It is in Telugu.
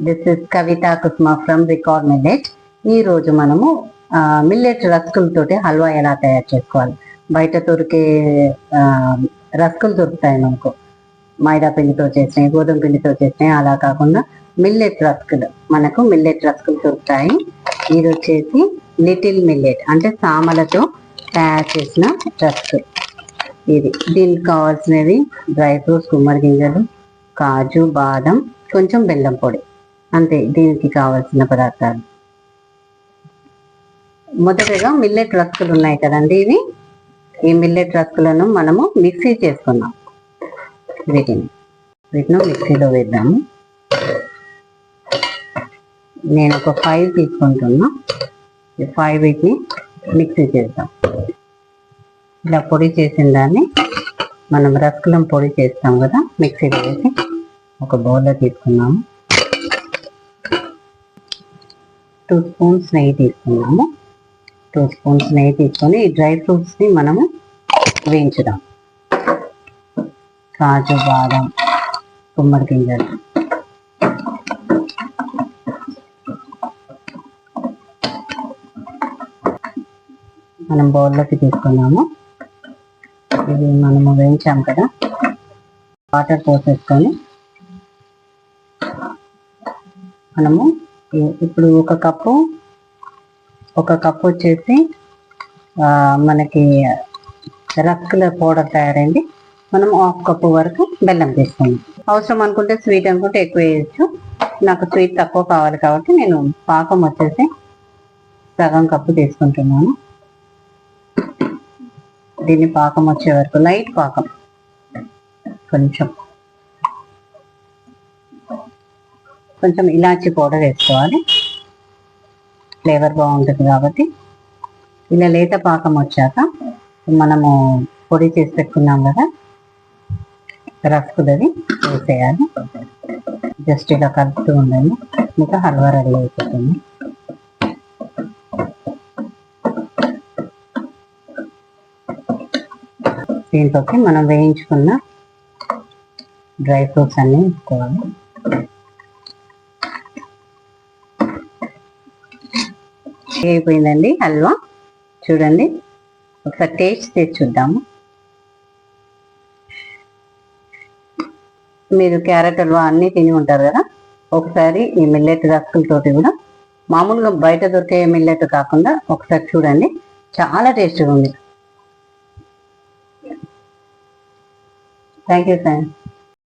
This is Kavitha Kusma from record millet. ఈ రోజు మనము మిల్లెట్ రస్కులతోటి హల్వా ఎలా తయారు చేసుకోవాలి. బయట దొరికే రస్కులు దొరుకుతాయి మనకు, మైదా పిండితో చేసినాయి, గోధుమ పిండితో చేసినాయి. అలా కాకుండా మిల్లెట్ రస్కులు, మనకు మిల్లెట్ రస్కులు దొరుకుతాయి. ఇది వచ్చేసి లిటిల్ మిల్లెట్ అంటే సామలతో తయారు చేసిన రస్క్. ఇది దీనికి కావాల్సినవి డ్రై ఫ్రూట్స్, గుమ్మడి గింజలు, కాజు, బాదం, కొంచెం బెల్లం పొడి, అంతే దీనికి కావాల్సిన పదార్థాలు. మొదటగా మిల్లెట్ రస్కులు ఉన్నాయి కదండి, ఈ మిల్లెట్ రస్కులను మనము మిక్సీ చేసుకున్నాం. వీటిని మిక్సీలో వేద్దాము. నేను ఒక 5 తీసుకుంటున్నా. ఈ 5 వీటిని మిక్సీ చేద్దాం. ఇలా పొడి చేసిన దాన్ని మనం రస్కులం పొడి చేస్తాం కదా, మిక్సీలో వేసి ఒక బౌల్లో తీసుకున్నాము. 2 స్పూన్స్ నెయ్యి తీసుకున్నాము. 2 స్పూన్స్ నెయ్యి తీసుకొని ఈ డ్రై ఫ్రూట్స్ని మనము వేయించుదాం. కాజు, బాదం, గుమ్మడి గింజలు, మనం బౌల్లోకి తీసుకున్నాము. ఇది మనము వేయించాం కదా, వాటర్ పోసేసుకొని మనము ఇప్పుడు ఒక కప్పు వచ్చేసి మనకి రస్కుల పౌడర్ తయారైంది. మనం 1/2 కప్పు వరకు బెల్లం తీసుకుందాం. అవసరం అనుకుంటే, స్వీట్ అనుకుంటే ఎక్కువ వేయచ్చు. నాకు స్వీట్ తక్కువ కావాలి కాబట్టి నేను పాకం వచ్చేసి సగం కప్పు తీసుకుంటున్నాను. దీన్ని పాకం వచ్చే వరకు, లైట్ పాకం, కొంచెం ఇలాచీ పౌడర్ వేసుకోవాలి, ఫ్లేవర్ బాగుంటుంది కాబట్టి. ఇలా లేత పాకం వచ్చాక మనము పొడి చేసి పెట్టుకున్నాం కదా రస్కులది వేసేయాలి. జస్ట్ ఇలా కలుపుతూ ఉండండి, ఇంకా హల్వా రెడీ అయిపోతుంది. దీంట్లోకి మనం వేయించుకున్న డ్రై ఫ్రూట్స్ అన్నీ వేసుకోవాలి. అయిపోయిందండి హల్వా. చూడండి, ఒకసారి టేస్ట్ చేసి చూద్దాము. మీరు క్యారెట్ హల్వా అన్నీ తిని ఉంటారు కదా, ఒకసారి ఈ మిల్లెట్ రస్కులతోటి కూడా, మామూలుగా బయట దొరికే మిల్లెట్ కాకుండా ఒకసారి చూడండి, చాలా టేస్ట్గా ఉంది. Thank you sir.